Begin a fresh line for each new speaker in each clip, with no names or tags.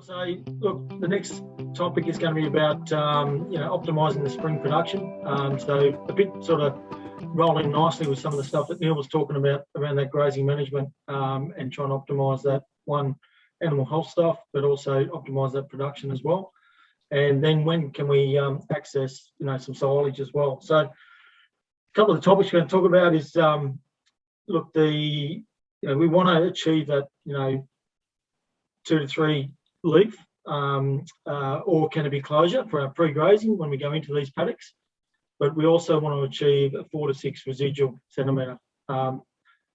So, look, the next topic is going to be about optimising the spring production. So a bit sort of rolling nicely with some of the stuff that Neil was talking about around that grazing management and trying to optimise that one animal health stuff, but also optimise that production as well. And then when can we access some silage as well? So a couple of the topics we're going to talk about is look, we want to achieve that 2 to 3 leaf or canopy closure for our pre-grazing when we go into these paddocks, but we also want to achieve a 4 to 6 residual centimetre. And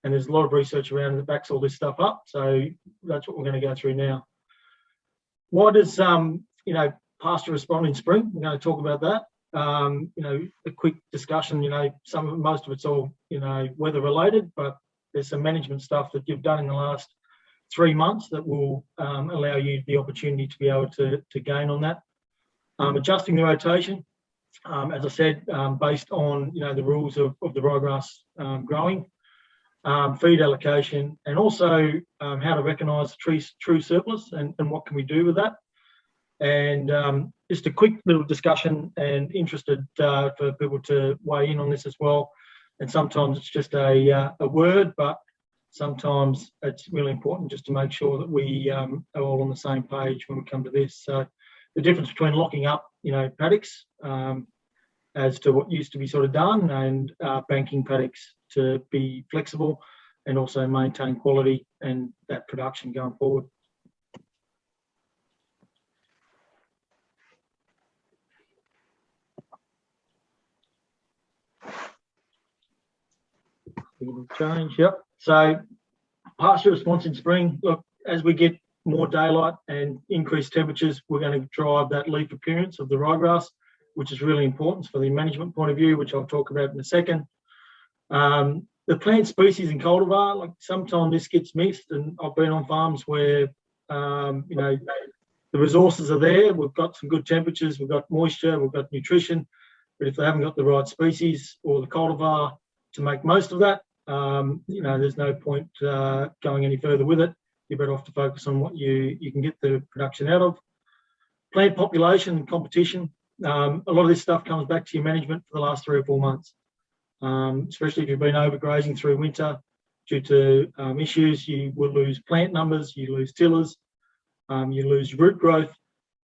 there's a lot of research around that backs all this stuff up, so that's what we're going to go through now. What does pasture respond in spring? We're going to talk about that. A quick discussion. Most of it's all weather related, but there's some management stuff that you've done in the last 3 months that will allow you the opportunity to be able to gain on that. Adjusting the rotation, as I said, based on the rules of the ryegrass growing, feed allocation, and also how to recognise the true surplus and what can we do with that. And just a quick little discussion, and interested for people to weigh in on this as well. And sometimes it's just a word, but sometimes it's really important just to make sure that we are all on the same page when we come to this. So the difference between locking up, paddocks as to what used to be sort of done, and banking paddocks to be flexible and also maintain quality and that production going forward. Change, yep. So pasture response in spring, look, as we get more daylight and increased temperatures, we're going to drive that leaf appearance of the ryegrass, which is really important for the management point of view, which I'll talk about in a second. The plant species and cultivar, like sometimes this gets mixed, and I've been on farms where the resources are there, we've got some good temperatures, we've got moisture, we've got nutrition, but if they haven't got the right species or the cultivar to make most of that, there's no point going any further with it. You're better off to focus on what you can get the production out of. Plant population and competition. A lot of this stuff comes back to your management for the last 3 or 4 months, especially if you've been overgrazing through winter due to issues. You will lose plant numbers, you lose tillers, you lose root growth,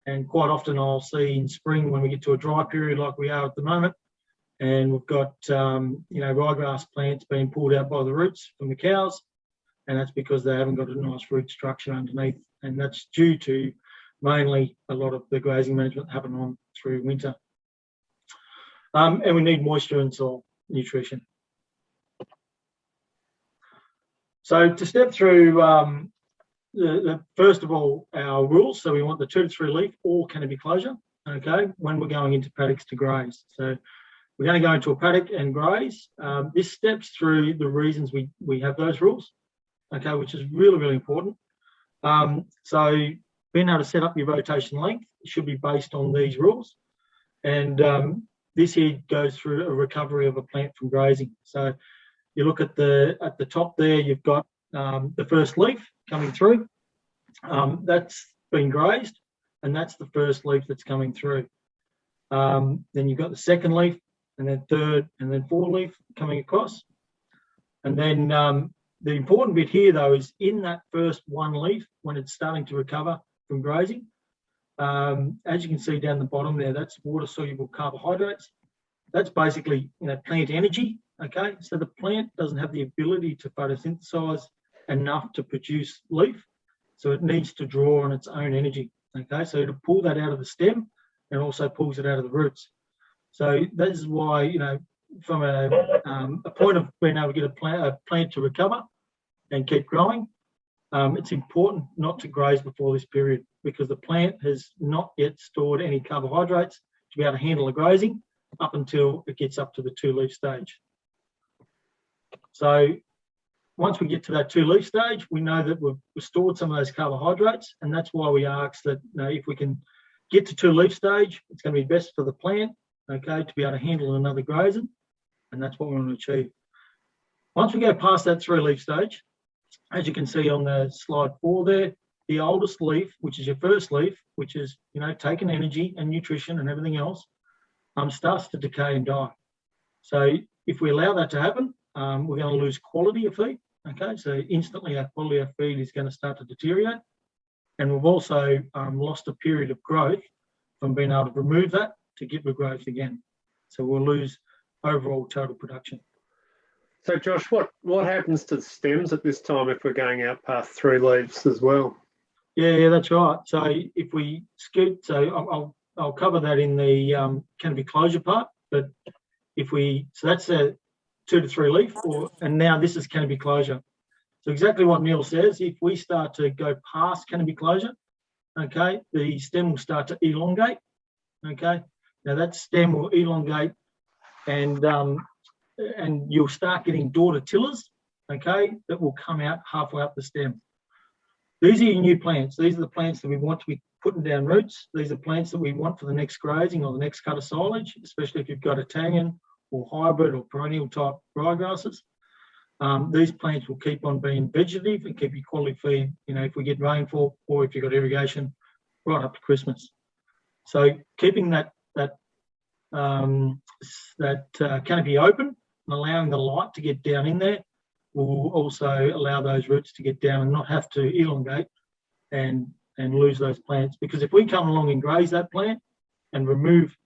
and quite often I'll see in spring when we get to a dry period like we are at the moment, and we've got ryegrass plants being pulled out by the roots from the cows, and that's because they haven't got a nice root structure underneath, and that's due to mainly a lot of the grazing management happening on through winter. And we need moisture and soil nutrition. So to step through first of all, our rules. So we want the 2 to 3 leaf or canopy closure, okay, when we're going into paddocks to graze. So we're going to go into a paddock and graze. This steps through the reasons we have those rules, okay, which is really, really important. So being able to set up your rotation length should be based on these rules. And this here goes through a recovery of a plant from grazing. So you look at the top there, you've got the first leaf coming through. That's been grazed, and that's the first leaf that's coming through. Then you've got the second leaf, and then third, and then fourth leaf coming across. And then the important bit here, though, is in that first one leaf, when it's starting to recover from grazing, as you can see down the bottom there, that's water-soluble carbohydrates. That's basically plant energy, okay? So the plant doesn't have the ability to photosynthesize enough to produce leaf, so it needs to draw on its own energy, okay? So to pull that out of the stem, and also pulls it out of the roots. So that is why, from a point of being able to get a plant to recover and keep growing, it's important not to graze before this period, because the plant has not yet stored any carbohydrates to be able to handle the grazing up until it gets up to the 2-leaf stage. So once we get to that 2-leaf stage, we know that we've stored some of those carbohydrates, and that's why we ask that if we can get to 2-leaf stage, it's going to be best for the plant, okay, to be able to handle another grazing, and that's what we want to achieve. Once we go past that 3-leaf stage, as you can see on the slide 4 there, the oldest leaf, which is your first leaf, which is, taking energy and nutrition and everything else, starts to decay and die. So if we allow that to happen, we're going to lose quality of feed. Okay, so instantly our quality of feed is going to start to deteriorate. And we've also lost a period of growth from being able to remove that to get the growth again. So we'll lose overall total production.
So Josh, what happens to the stems at this time if we're going out past 3 leaves as well?
Yeah, that's right. So if we scoot, so I'll cover that in the canopy closure part, but so that's a 2 to 3 leaf, and now this is canopy closure. So exactly what Neil says, if we start to go past canopy closure, okay, the stem will start to elongate, okay. Now that stem will elongate and you'll start getting daughter tillers, okay, that will come out halfway up the stem. These are your new plants. These are the plants that we want to be putting down roots. These are plants that we want for the next grazing or the next cut of silage, especially if you've got a tangen or hybrid or perennial type ryegrasses. These plants will keep on being vegetative and keep you quality feed, if we get rainfall or if you've got irrigation right up to Christmas. So keeping that canopy open and allowing the light to get down in there will also allow those roots to get down and not have to elongate and lose those plants. Because if we come along and graze that plant and remove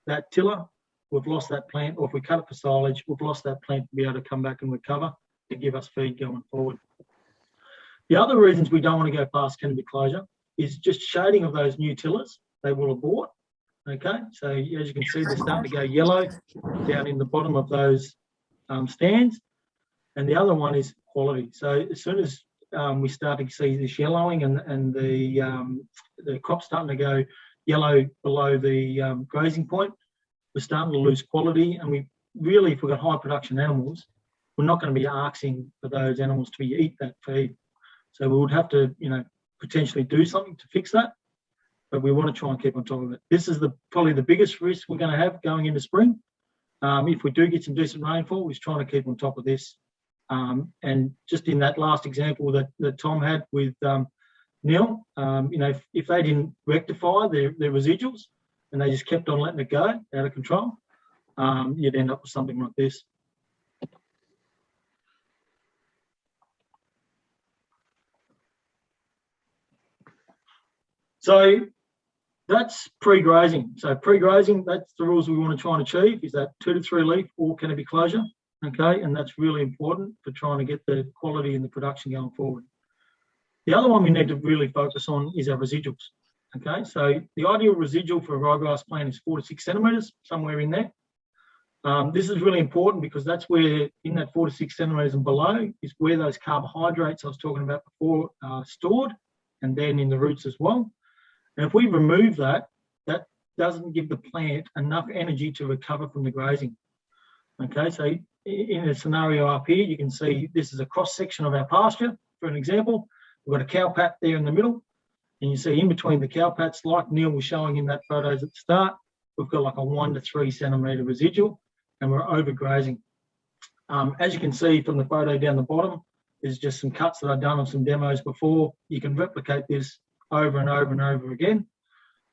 that tiller, we've lost that plant, or if we cut it for silage, we've lost that plant to be able to come back and recover to give us feed going forward. The other reasons we don't want to go past canopy closure is just shading of those new tillers. They will abort, okay? So as you can see, they're starting to go yellow down in the bottom of those stands. And the other one is quality. So as soon as we start to see this yellowing and the crop's starting to go yellow below the grazing point, we're starting to lose quality. And we really, if we've got high production animals, we're not going to be asking for those animals to eat that feed. So we would have to, potentially do something to fix that, but we want to try and keep on top of it. This is probably the biggest risk we're going to have going into spring. If we do get some decent rainfall, we're trying to keep on top of this. And just in that last example that Tom had with Neil, if they didn't rectify their residuals and they just kept on letting it go out of control, you'd end up with something like this. So that's pre-grazing. So pre-grazing, that's the rules we want to try and achieve, is that 2 to 3 leaf or canopy closure, okay? And that's really important for trying to get the quality and the production going forward. The other one we need to really focus on is our residuals, okay? So the ideal residual for a ryegrass plant is 4 to 6 centimetres, somewhere in there. This is really important because that's where, in that 4 to 6 centimetres and below, is where those carbohydrates I was talking about before are stored, and then in the roots as well. And if we remove that, that doesn't give the plant enough energy to recover from the grazing. Okay, so in a scenario up here, you can see this is a cross section of our pasture, for an example. We've got a cow pat there in the middle, and you see in between the cow pats, like Neil was showing in that photos at the start, we've got like a 1 to 3 centimetre residual, and we're overgrazing. As you can see from the photo down the bottom, there's just some cuts that I've done on some demos before. You can replicate this over and over and over again.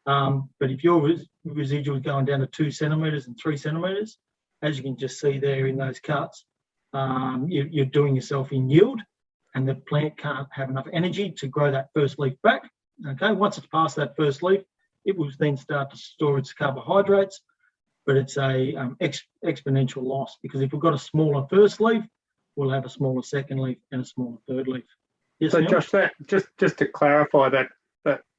But if your residual is going down to 2 centimetres and 3 centimetres, as you can just see there in those cuts, you're doing yourself in yield, and the plant can't have enough energy to grow that first leaf back. Okay, once it's past that first leaf, it will then start to store its carbohydrates, but it's a exponential loss, because if we've got a smaller first leaf, we'll have a smaller second leaf and a smaller third leaf. Yes,
so
Neil?
Josh, just to clarify that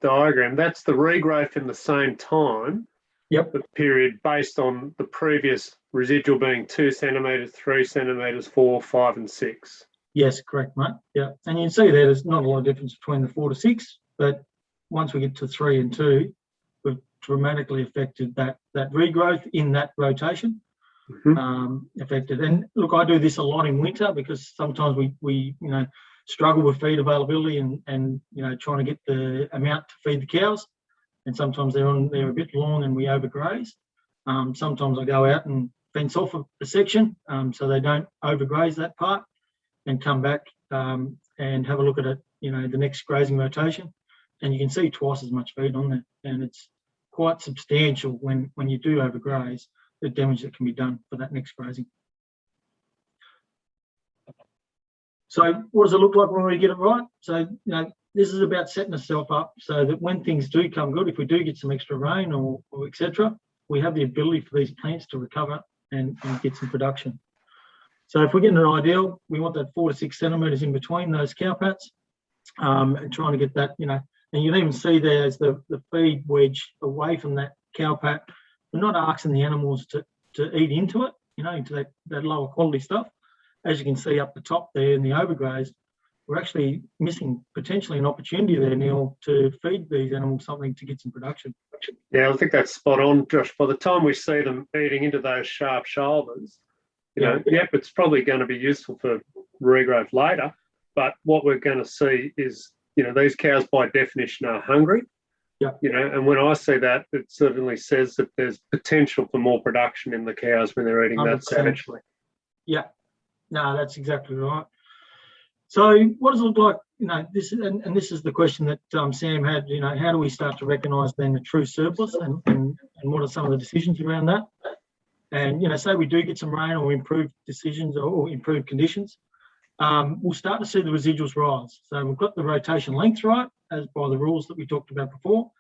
diagram, that's the regrowth in the same time.
Yep.
The period based on the previous residual being 2 centimetres, 3 centimetres, 4, 5, and 6.
Yes, correct, mate. Yeah, and you can see there's not a lot of difference between the 4 to 6, but once we get to 3 and 2, we've dramatically affected that regrowth in that rotation. Affected. And look, I do this a lot in winter because sometimes we struggle with feed availability and trying to get the amount to feed the cows, and sometimes they're a bit long and we overgraze. Sometimes I go out and fence off a section so they don't overgraze that part, and come back and have a look at it, the next grazing rotation. and you can see twice as much feed on there, and it's quite substantial when you do overgraze, the damage that can be done for that next grazing. So what does it look like when we get it right? So, this is about setting ourselves up so that when things do come good, if we do get some extra rain or etc., we have the ability for these plants to recover and get some production. So if we're getting an ideal, we want that 4 to 6 centimetres in between those cow pats, and trying to get that, and you can even see there's the feed wedge away from that cow pat. We're not asking the animals to eat into it, into that lower quality stuff. As you can see up the top there in the overgraze, we're actually missing potentially an opportunity there, Neil, to feed these animals something to get some production.
Yeah, I think that's spot on, Josh. By the time we see them eating into those sharp shoulders, it's probably going to be useful for regrowth later. But what we're going to see is, these cows by definition are hungry.
Yeah.
And when I see that, it certainly says that there's potential for more production in the cows when they're eating 100%. That savagely.
Yeah. No, that's exactly right. So what does it look like? This is the question that Sam had. How do we start to recognise then the true surplus, and what are some of the decisions around that? And say we do get some rain or improved decisions or improved conditions, we'll start to see the residuals rise. So we've got the rotation length right, as by the rules that we talked about before.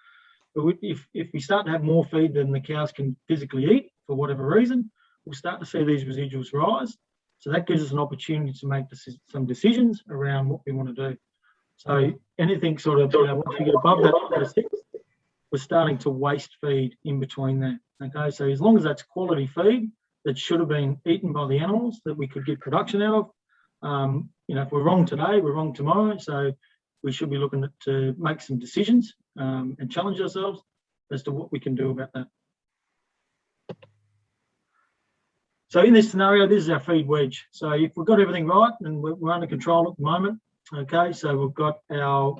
But if we start to have more feed than the cows can physically eat for whatever reason, we'll start to see these residuals rise. So that gives us an opportunity to make some decisions around what we want to do. So anything sort of, once we get above that 6, we're starting to waste feed in between there. Okay, so as long as that's quality feed that should have been eaten by the animals that we could get production out of, if we're wrong today, we're wrong tomorrow. So we should be looking to make some decisions and challenge ourselves as to what we can do about that. So in this scenario, this is our feed wedge. So if we've got everything right and we're under control at the moment, okay, so we've got our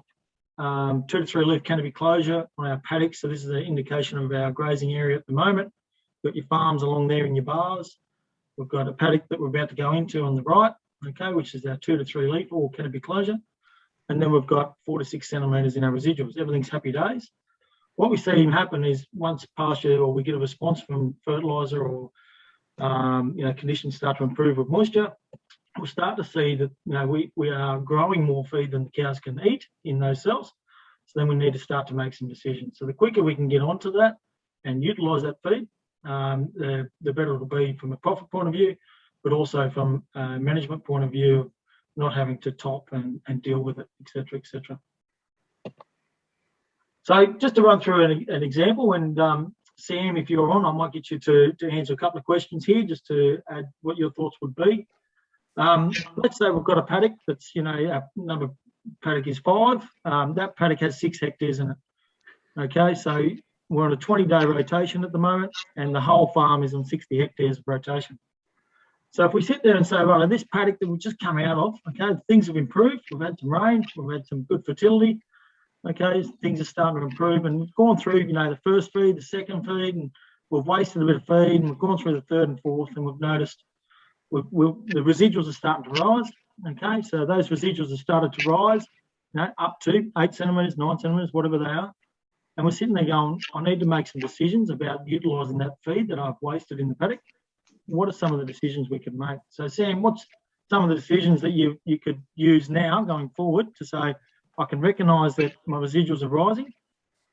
2 to 3 leaf canopy closure on our paddocks. So this is an indication of our grazing area at the moment. You've got your farms along there in your bars. We've got a paddock that we're about to go into on the right, okay, which is our 2 to 3 leaf or canopy closure. And then we've got 4 to 6 centimetres in our residuals. Everything's happy days. What we see happen is once pasture or we get a response from fertiliser or conditions start to improve with moisture, we'll start to see that we are growing more feed than the cows can eat in those cells. So then we need to start to make some decisions. So the quicker we can get onto that and utilise that feed, the better it'll be from a profit point of view, but also from a management point of view, of not having to top and deal with it, etc., etc. So just to run through an example, and Sam, if you're on, I might get you to answer a couple of questions here, just to add what your thoughts would be. Let's say we've got a paddock that's, our number paddock is 5. That paddock has 6 hectares in it. Okay, so we're on a 20-day rotation at the moment, and the whole farm is on 60 hectares of rotation. So if we sit there and say, right, this paddock that we've just come out of, okay, things have improved. We've had some rain, we've had some good fertility. Okay, things are starting to improve, and we've gone through, the first feed, the second feed, and we've wasted a bit of feed, and we've gone through the third and fourth, and we've noticed the residuals are starting to rise. Okay, so those residuals have started to rise, up to 8 centimetres, 9 centimetres, whatever they are. And we're sitting there going, I need to make some decisions about utilising that feed that I've wasted in the paddock. What are some of the decisions we could make? So Sam, what's some of the decisions that you could use now going forward to say, I can recognise that my residuals are rising.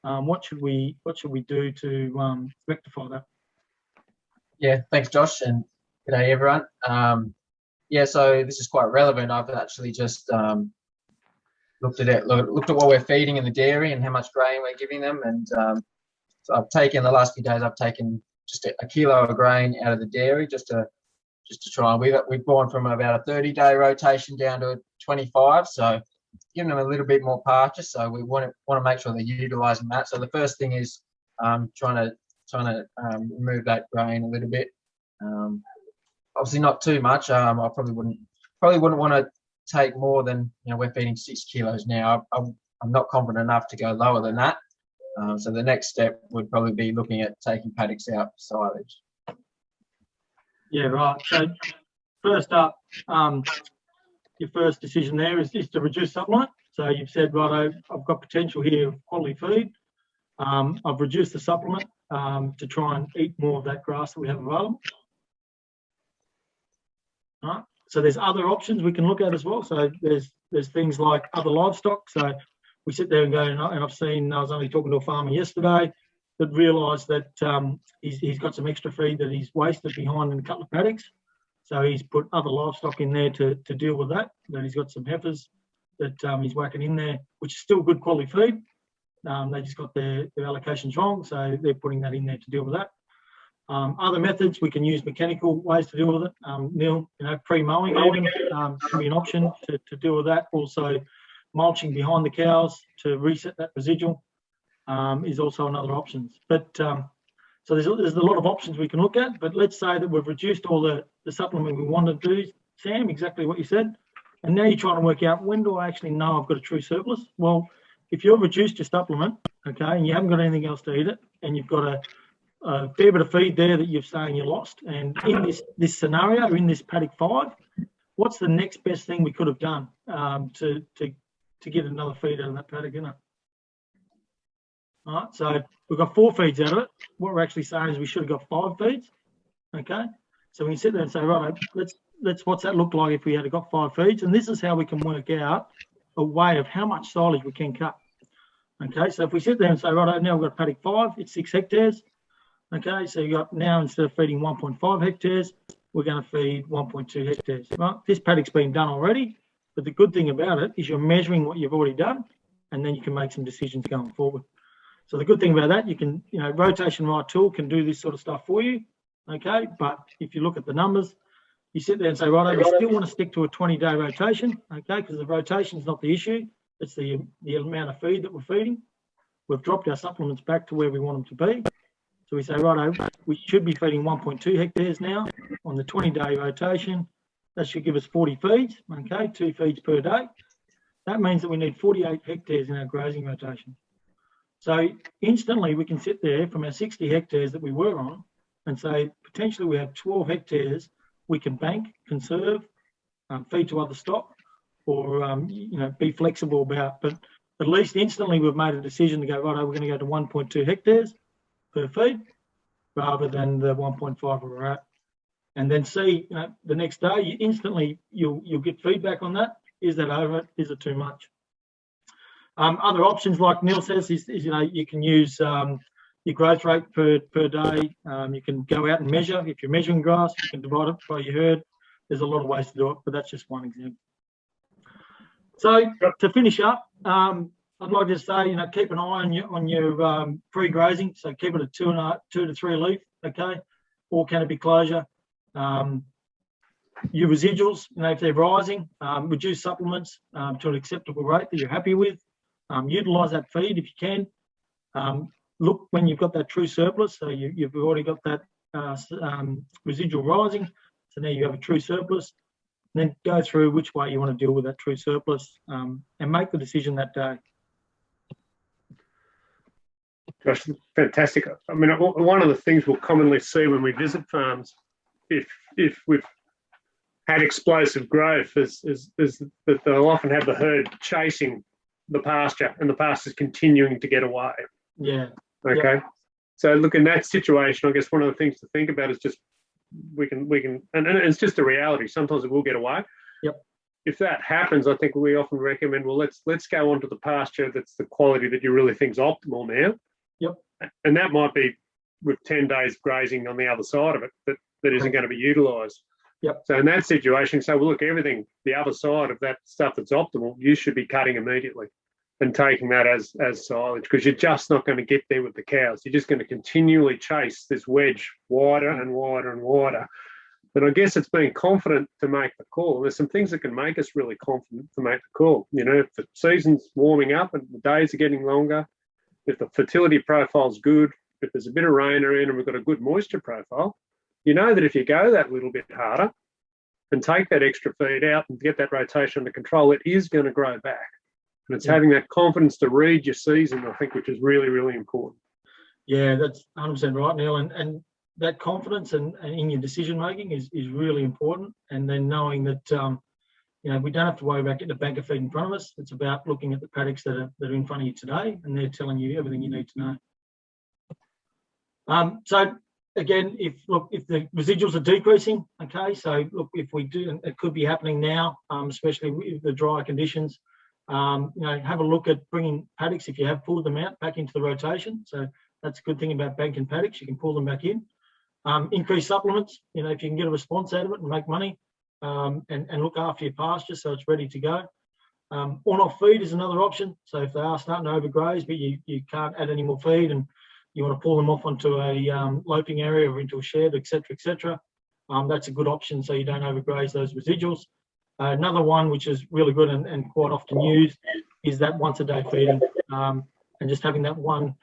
What should we do to rectify that?
Yeah, thanks, Josh, and g'day everyone. So this is quite relevant. I've actually just looked at what we're feeding in the dairy and how much grain we're giving them, and so I've taken the last few days. I've taken just a kilo of grain out of the dairy just to try. And we've gone from about a 30-day rotation down to 25. So giving them a little bit more pasture, so we want to make sure they're utilising that. So the first thing is trying to remove that grain a little bit. Obviously not too much. I probably wouldn't want to take more than, we're feeding 6 kilos now. I'm not confident enough to go lower than that. So the next step would probably be looking at taking paddocks out for silage.
Yeah, right. So first up, your first decision there is to reduce supplement. So you've said, right, I've got potential here of quality feed. I've reduced the supplement to try and eat more of that grass that we have available. All right. So there's other options we can look at as well. So there's things like other livestock. So we sit there and go, and I've seen, I was only talking to a farmer yesterday that realised that he's got some extra feed that he's wasted behind in a couple of paddocks. So he's put other livestock in there to deal with that. Then he's got some heifers that he's whacking in there, which is still good quality feed. They just got their allocations wrong, so they're putting that in there to deal with that. Other methods, we can use mechanical ways to deal with it. Neil, pre-mowing even can be an option to deal with that. Also, mulching behind the cows to reset that residual is also another option. But so there's a lot of options we can look at. But let's say that we've reduced all the supplement we want to do, Sam, exactly what you said. And now you're trying to work out, when do I actually know I've got a true surplus? Well, if you've reduced your supplement, okay, and you haven't got anything else to eat it, and you've got a fair bit of feed there that you're saying you lost, and in this scenario, in this paddock 5, what's the next best thing we could have done to get another feed out of that paddock, isn't it? All right, so we've got 4 feeds out of it. What we're actually saying is we should have got 5 feeds, okay? So we can sit there and say, right, let's what's that look like if we had got 5 feeds? And this is how we can work out a way of how much silage we can cut. Okay, so if we sit there and say, right, now we've got paddock 5, it's 6 hectares. Okay, so you got now, instead of feeding 1.5 hectares, we're going to feed 1.2 hectares. Well, this paddock's been done already, but the good thing about it is you're measuring what you've already done, and then you can make some decisions going forward. So the good thing about that, you can, rotation right tool can do this sort of stuff for you. Okay, but if you look at the numbers, you sit there and say, right, we still want to stick to a 20-day rotation, okay, because the rotation is not the issue. It's the amount of feed that we're feeding. We've dropped our supplements back to where we want them to be. So we say, right, we should be feeding 1.2 hectares now on the 20-day rotation. That should give us 40 feeds, okay, 2 feeds per day. That means that we need 48 hectares in our grazing rotation. So instantly we can sit there from our 60 hectares that we were on and say, potentially we have 12 hectares we can bank, conserve, feed to other stock, or be flexible about. But at least instantly we've made a decision to go, right, we're going to go to 1.2 hectares per feed rather than the 1.5 we're at. And then see, the next day, you'll get feedback on that. Is that over it? Is it too much? Other options, like Neil says, is you can use your growth rate per day. You can go out and measure. If you're measuring grass, you can divide it by your herd. There's a lot of ways to do it, but that's just one example. So to finish up, I'd like to say, keep an eye on your pre-grazing. So keep it at 2 to 3 leaf, okay, or canopy closure. Your residuals, if they're rising, reduce supplements to an acceptable rate that you're happy with. Utilise that feed if you can. Look when you've got that true surplus. So you've already got that residual rising. So now you have a true surplus. Then go through which way you want to deal with that true surplus and make the decision that day.
Josh, fantastic. I mean, one of the things we'll commonly see when we visit farms, if we've had explosive growth, is that they'll often have the herd chasing the pasture, and the pasture's continuing to get away.
Yeah.
Okay. Yep. So look, in that situation, I guess one of the things to think about is just we can, and it's just a reality. Sometimes it will get away.
Yep.
If that happens, I think we often recommend, well, let's go onto the pasture that's the quality that you really think is optimal now.
Yep.
And that might be with 10 days grazing on the other side of it that isn't going to be utilised.
Yep.
So in that situation, well, look, everything, the other side of that stuff that's optimal, you should be cutting immediately and taking that as silage, because you're just not going to get there with the cows. You're just going to continually chase this wedge wider and wider and wider. But I guess it's being confident to make the call. There's some things that can make us really confident to make the call. If the season's warming up and the days are getting longer, if the fertility profile's good, if there's a bit of rain around and we've got a good moisture profile, that if you go that little bit harder and take that extra feed out and get that rotation under control, it is going to grow back. And it's having that confidence to read your season, I think, which is really, really important.
Yeah, that's 100% right, Neil. And that confidence and in your decision making is really important. And then knowing that we don't have to worry about getting a bank of feed in front of us. It's about looking at the paddocks that are in front of you today, and they're telling you everything you need to know. So again, if the residuals are decreasing, okay, so look, if we do, and it could be happening now, especially with the drier conditions, have a look at bringing paddocks, if you have pulled them out, back into the rotation. So that's a good thing about banking paddocks, you can pull them back in. Increase supplements, if you can get a response out of it and make money, and look after your pasture so it's ready to go. On-off feed is another option. So if they are starting to overgraze, but you can't add any more feed and you want to pull them off onto a loping area or into a shed, etc., that's a good option so you don't overgraze those residuals. Another one which is really good and quite often used is that once-a-day feeding, and just having that one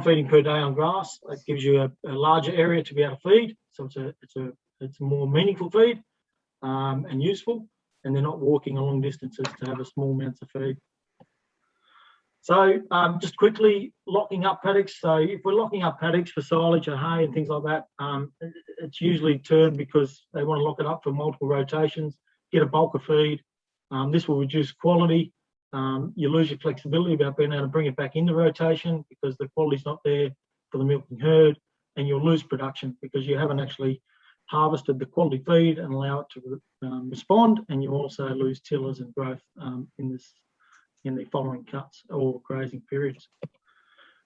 feeding per day on grass. That gives you a larger area to be able to feed, so it's a more meaningful feed and useful, and they're not walking a long distances to have a small amounts of feed. So just quickly, locking up paddocks. So if we're locking up paddocks for silage or hay and things like that, it's usually turned because they want to lock it up for multiple rotations, get a bulk of feed. This will reduce quality. You lose your flexibility about being able to bring it back into rotation because the quality's not there for the milking herd, and you'll lose production because you haven't actually harvested the quality feed and allow it to respond, and you also lose tillers and growth in the following cuts or grazing periods.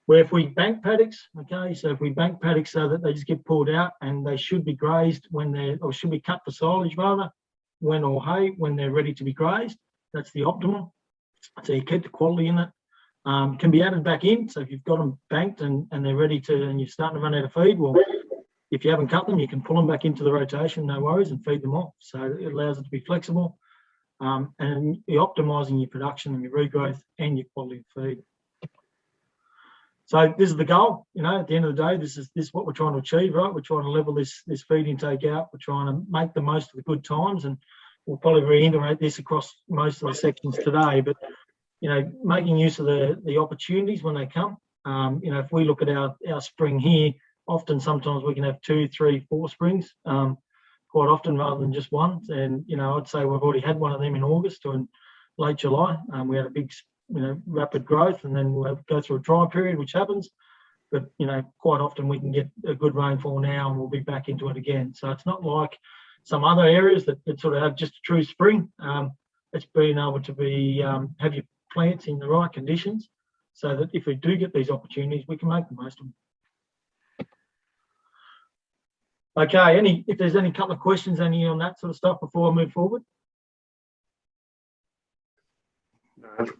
Where if we bank paddocks, okay, so if we bank paddocks so that they just get pulled out and they should be grazed or should be cut for silage rather, or hay when they're ready to be grazed, that's the optimal. So you keep the quality in it. Can be added back in. So if you've got them banked and they're ready to, and you're starting to run out of feed, well, if you haven't cut them, you can pull them back into the rotation, no worries, and feed them off. So it allows it to be flexible, and you're optimising your production and your regrowth and your quality of feed. So this is the goal. At the end of the day, this is what we're trying to achieve, right? We're trying to level this feed intake out. We're trying to make the most of the good times, and we'll probably reiterate this across most of the sections today. But making use of the opportunities when they come. If we look at our spring here, sometimes we can have 2, 3, 4 springs, quite often rather than just one. And I'd say we've already had one of them in August or in late July. We had a big, rapid growth, and then we'll go through a dry period, which happens. But quite often we can get a good rainfall now, and we'll be back into it again. So it's not like some other areas that sort of have just a true spring. It's being able to be have your plants in the right conditions, so that if we do get these opportunities, we can make the most of them. Okay, if there's any couple of questions on that sort of stuff before I move forward.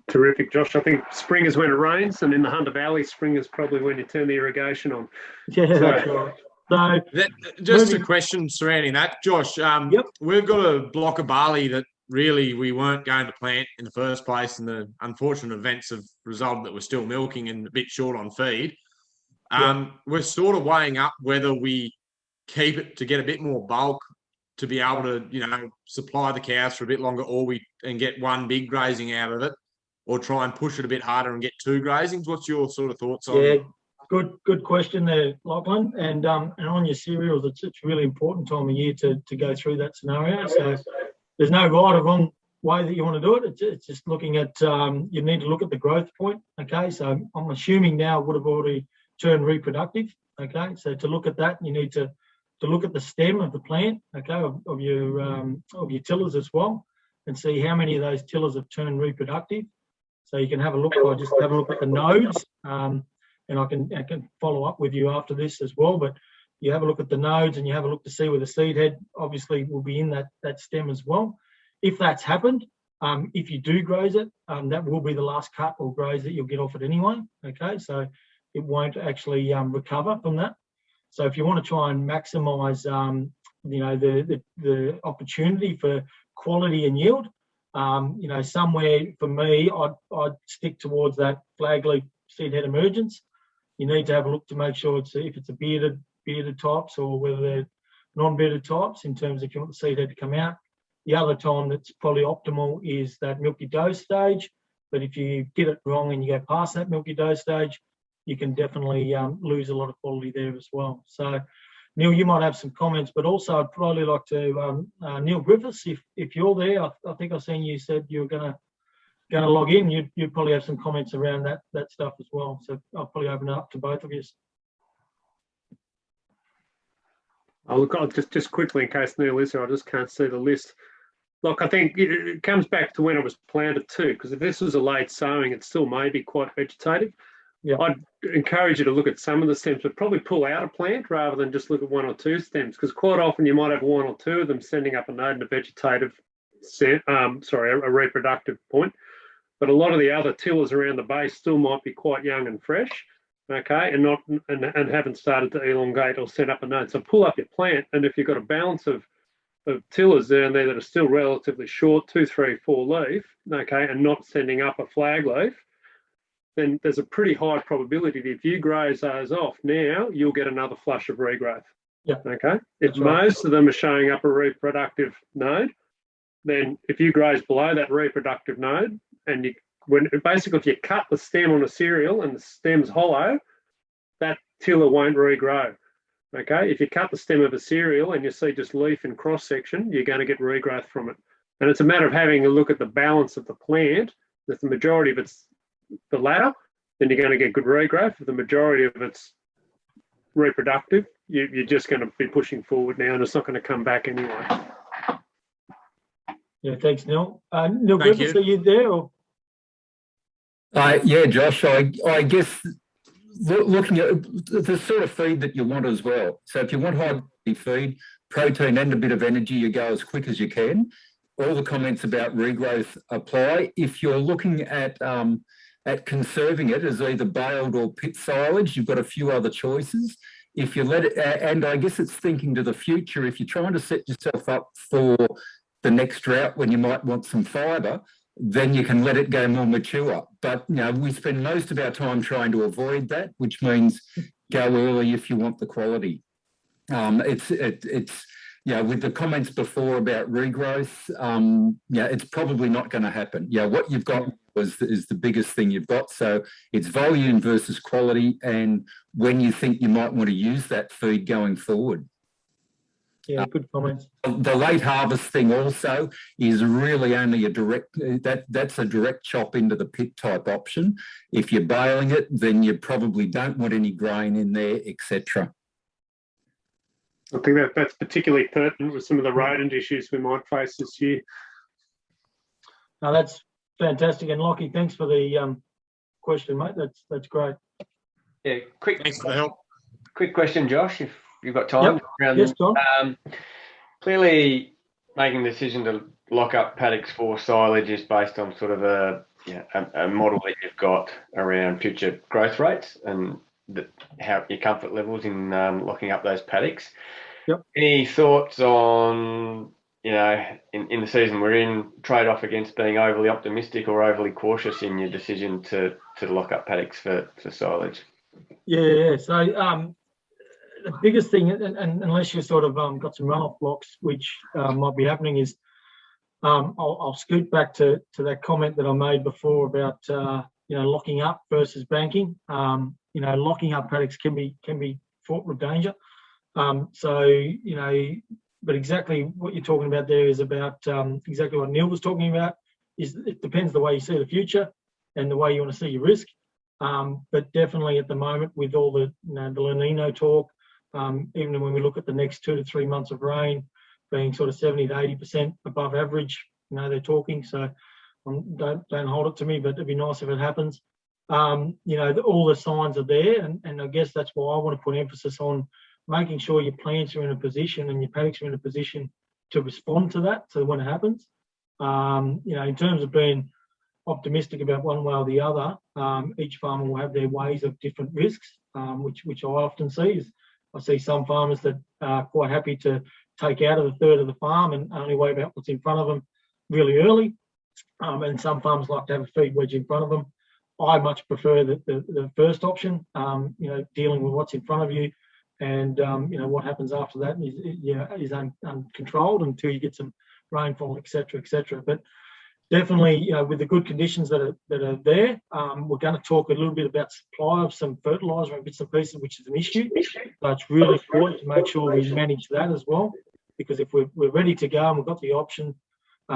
Terrific, Josh. I think spring is when it rains, and in the Hunter Valley, spring is probably when you turn the irrigation on.
Yeah, that's right. So,
just a question surrounding that, Josh.
Yep.
We've got a block of barley that really we weren't going to plant in the first place, and the unfortunate events have resulted that we're still milking and a bit short on feed. We're sort of weighing up whether we keep it to get a bit more bulk to be able to, supply the cows for a bit longer, and get one big grazing out of it, or try and push it a bit harder and get 2 grazings. What's your sort of thoughts on?
Yeah, good question there, Lachlan. And on your cereals, it's a really important time of year to go through that scenario. So there's no right or wrong way that you want to do it. It's just looking at you need to look at the growth point. Okay, so I'm assuming now it would have already turned reproductive. Okay, so to look at that, you need to look at the stem of the plant, okay, of your tillers as well, and see how many of those tillers have turned reproductive. So you can have a look. I'll just have a look at the nodes, and I can follow up with you after this as well. But you have a look at the nodes, and you have a look to see where the seed head obviously will be in that stem as well. If that's happened, if you do graze it, that will be the last cut or graze that you'll get off it anyway. Okay, so it won't actually recover from that. So if you want to try and maximise, the opportunity for quality and yield, somewhere for me, I'd stick towards that flag leaf seed head emergence. You need to have a look to make sure if it's a bearded types or whether they're non-bearded types in terms of if you want the seed head to come out. The other time that's probably optimal is that milky dough stage. But if you get it wrong and you go past that milky dough stage, you can definitely lose a lot of quality there as well. So Neil, you might have some comments, but also I'd probably like to Neil Griffiths, if you're there. I think I've seen you said you were going to log in. You'd probably have some comments around that stuff as well. So I'll probably open it up to both of you.
I'll look. I'll just quickly, in case Neil is here, I just can't see the list. Look, I think it comes back to when it was planted too, because if this was a late sowing, it still may be quite vegetative.
Yeah.
I'd encourage you to look at some of the stems, but probably pull out a plant rather than just look at one or two stems, because quite often you might have one or two of them sending up a node in a vegetative, a reproductive point. But a lot of the other tillers around the base still might be quite young and fresh, okay, and haven't started to elongate or set up a node. So pull up your plant, and if you've got a balance of tillers down there that are still relatively short, 2, 3, 4 leaf, okay, and not sending up a flag leaf, then there's a pretty high probability that if you graze those off now, you'll get another flush of regrowth.
Yeah.
Okay. If
right.
most of them are showing up a reproductive node, then if you graze below that reproductive node, and basically if you cut the stem on a cereal and the stem's hollow, that tiller won't regrow. Okay, if you cut the stem of a cereal and you see just leaf and cross section, you're going to get regrowth from it. And it's a matter of having a look at the balance of the plant. If the majority of it's the latter, then you're going to get good regrowth. If the majority of it's reproductive, you're just going to be pushing forward now, and it's not going to come back anyway.
Yeah, thanks, Neil. Neil Griffiths, are you there? Or?
Yeah, Josh, I guess looking at the sort of feed that you want as well. So if you want high quality feed, protein and a bit of energy, you go as quick as you can. All the comments about regrowth apply. If you're looking at conserving it as either baled or pit silage, you've got a few other choices. If you let it, and I guess it's thinking to the future, if you're trying to set yourself up for the next drought when you might want some fibre, then you can let it go more mature. But we spend most of our time trying to avoid that, which means go early if you want the quality. It's with the comments before about regrowth, it's probably not going to happen. What you've got is the biggest thing you've got. So it's volume versus quality, and when you think you might want to use that feed going forward.
Yeah, good comments.
The late harvest thing also is really only a direct, that's a direct chop into the pit type option. If you're baling it, then you probably don't want any grain in there, etc.
I think that's particularly pertinent with some of the rodent issues we might face this year.
No, that's fantastic. And Lockie, thanks for the question, mate. That's great.
Yeah,
Thanks for the help.
Quick question, Josh, if you've got time.
Yep. Yes, John.
Clearly, making the decision to lock up paddocks for silage is based on sort of a model that you've got around future growth rates and how your comfort levels in locking up those paddocks.
Yep.
Any thoughts on, in the season we're in, trade-off against being overly optimistic or overly cautious in your decision to lock up paddocks for silage?
Yeah. So the biggest thing, and unless you've sort of got some runoff blocks, which might be happening, is I'll scoot back to that comment that I made before about locking up versus banking. Locking up paddocks can be fraught with danger. But exactly what you're talking about there is about exactly what Neil was talking about. Is it depends the way you see the future and the way you want to see your risk. But definitely at the moment, with all the the La Nino talk, even when we look at the next 2 to 3 months of rain being sort of 70 to 80% above average, they're talking. So don't hold it to me, but it'd be nice if it happens. All the signs are there, and I guess that's why I want to put emphasis on making sure your plants are in a position and your paddocks are in a position to respond to that. So when it happens, in terms of being optimistic about one way or the other, each farmer will have their ways of different risks, which I often see. I see some farmers that are quite happy to take out of a third of the farm and only worry about what's in front of them really early. And some farmers like to have a feed wedge in front of them. I much prefer the first option, dealing with what's in front of you, and what happens after that is uncontrolled until you get some rainfall, etc. But definitely, you know, with the good conditions that are there, we're going to talk a little bit about supply of some fertiliser and bits and pieces, which is an issue. So it's really important to make sure we manage that as well, because if we're ready to go and we've got the option,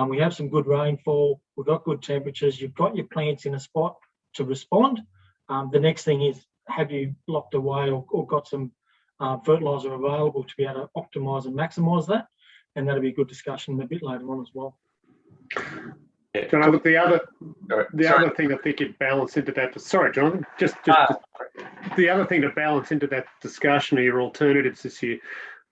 we have some good rainfall, we've got good temperatures, you've got your plants in a spot to respond. The next thing is, have you locked away or got some fertiliser available to be able to optimise and maximise that? And that'll be a good discussion a bit later on as well.
Yeah. Jonathan, the other thing I think it balance into that. Sorry, Jonathan. Just the other thing to balance into that discussion are your alternatives this year,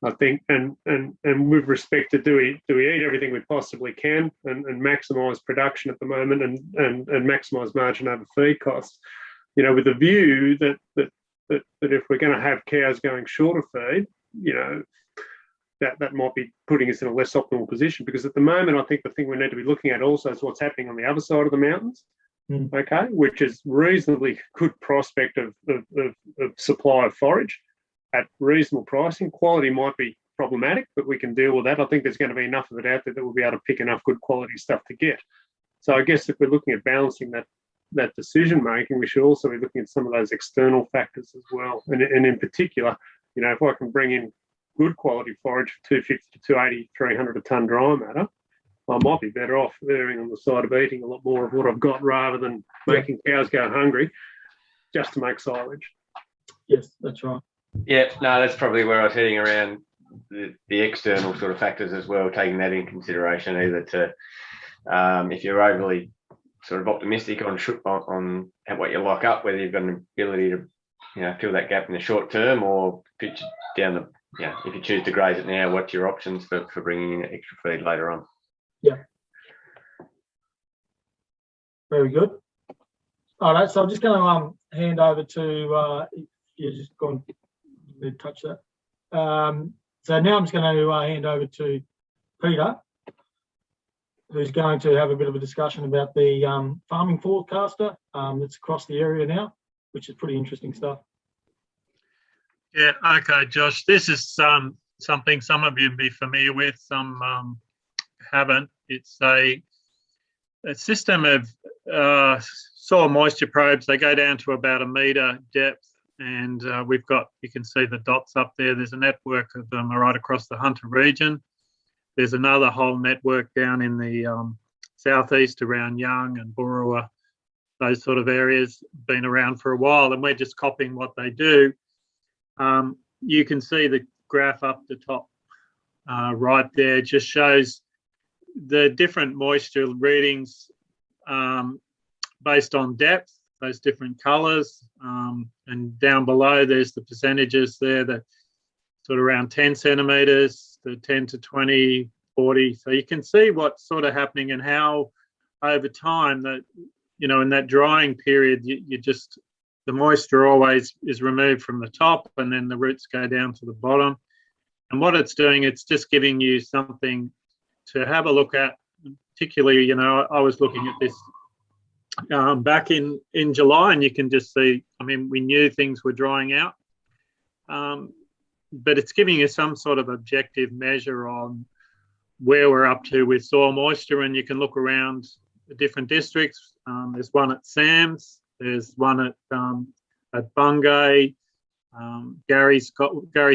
I think, and with respect to do we eat everything we possibly can and maximise production at the moment and maximise margin over feed costs, you know, with the view that if we're going to have cows going short of feed, you know, that might be putting us in a less optimal position, because at the moment I think the thing we need to be looking at also is what's happening on the other side of the mountains, okay, which is reasonably good prospect of supply of forage at reasonable pricing. Quality might be problematic, but we can deal with that. I think there's going to be enough of it out there that we'll be able to pick enough good quality stuff to get. So I guess if we're looking at balancing that decision making, we should also be looking at some of those external factors as well. And in particular, you know, if I can bring in good quality forage for 250 to 280, 300 a tonne dry matter, I might be better off erring on the side of eating a lot more of what I've got rather than making cows go hungry just to make silage.
Yes, that's right.
Yeah, no, that's probably where I was heading around the external sort of factors as well, taking that in consideration, either to, if you're overly sort of optimistic on what you lock up, whether you've got an ability to, you know, fill that gap in the short term, or pitch down the, yeah, if you choose to graze it now, what's your options for bringing in extra feed later on?
Yeah. Very good. All right, so I'm just going to hand over to, you just go and touch that. So now I'm just going to hand over to Peter, who's going to have a bit of a discussion about the farming forecaster that's across the area now, which is pretty interesting stuff.
Yeah, okay, Josh. This is something some of you will be familiar with, some haven't. It's a system of soil moisture probes. They go down to about 1 metre depth, and we've got, you can see the dots up there. There's a network of them right across the Hunter region. There's another whole network down in the southeast around Young and Burrawa, those sort of areas, been around for a while, and we're just copying what they do. You can see the graph up the top right there, just shows the different moisture readings based on depth, those different colours, and down below there's the percentages there, that sort of around 10 centimetres, the 10 to 20, 40. So you can see what's sort of happening and how over time that, you know, in that drying period, you just, the moisture always is removed from the top and then the roots go down to the bottom. And what it's doing, it's just giving you something to have a look at. Particularly, you know, I was looking at this back in July, and you can just see, I mean, we knew things were drying out, but it's giving you some sort of objective measure on where we're up to with soil moisture. And you can look around the different districts. There's one at Sam's. There's one at Bungay, Gary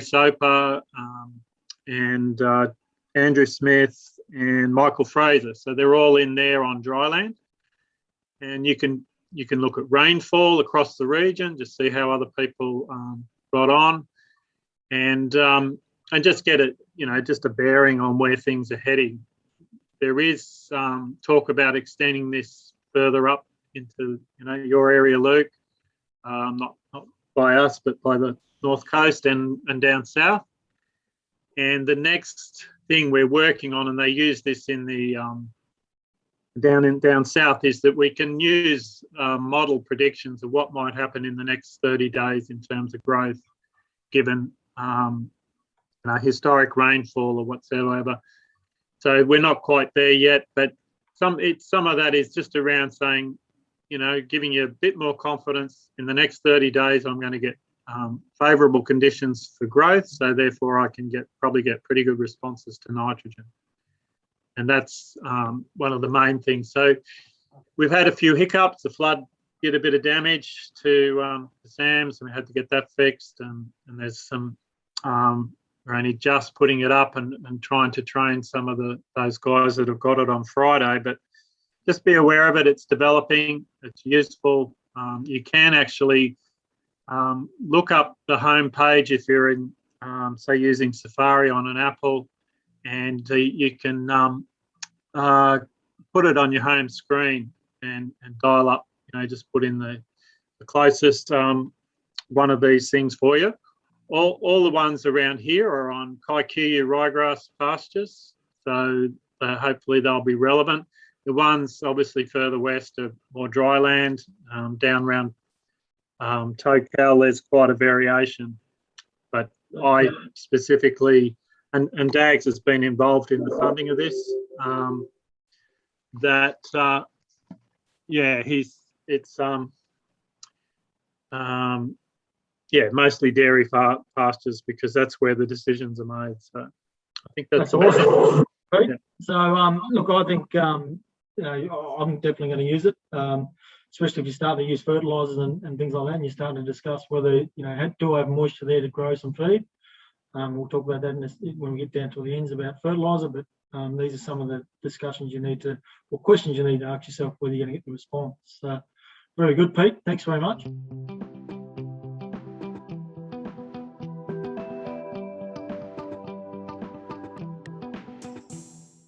Soper, and Andrew Smith and Michael Fraser. So they're all in there on dryland, and you can look at rainfall across the region, just see how other people got on, and just get it, you know, just a bearing on where things are heading. There is talk about extending this further up into, you know, your area, Luke, not by us, but by the north coast and down south. And the next thing we're working on, and they use this in the down south, is that we can use model predictions of what might happen in the next 30 days in terms of growth, given historic rainfall or whatsoever. So we're not quite there yet, but some of that is just around saying, you know, giving you a bit more confidence in the next 30 days. I'm going to get favourable conditions for growth, so therefore I can probably get pretty good responses to nitrogen. and that's one of the main things. So we've had a few hiccups. The flood did a bit of damage to the SAMs, and we had to get that fixed. And there's some, we're only just putting it up and trying to train some of those guys that have got it on Friday. But just be aware of it. It's developing. It's useful. You can actually look up the home page if you're in, say, using Safari on an Apple, and you can put it on your home screen and dial up. Just put in the closest one of these things for you. All the ones around here are on Kikuyu ryegrass pastures, so hopefully they'll be relevant. The ones obviously further west are more dry land, down around Tocal, there's quite a variation. But I specifically, and Dags has been involved in the funding of this, mostly dairy pastures, because that's where the decisions are made. So I think that's
awesome.
Yeah.
So look, I think I'm definitely going to use it, especially if you start to use fertilisers and things like that, and you start to discuss whether do I have moisture there to grow some feed. We'll talk about that when we get down to the ends about fertiliser, but these are some of the discussions or questions you need to ask yourself whether you're going to get the response. Very good, Pete. Thanks very much.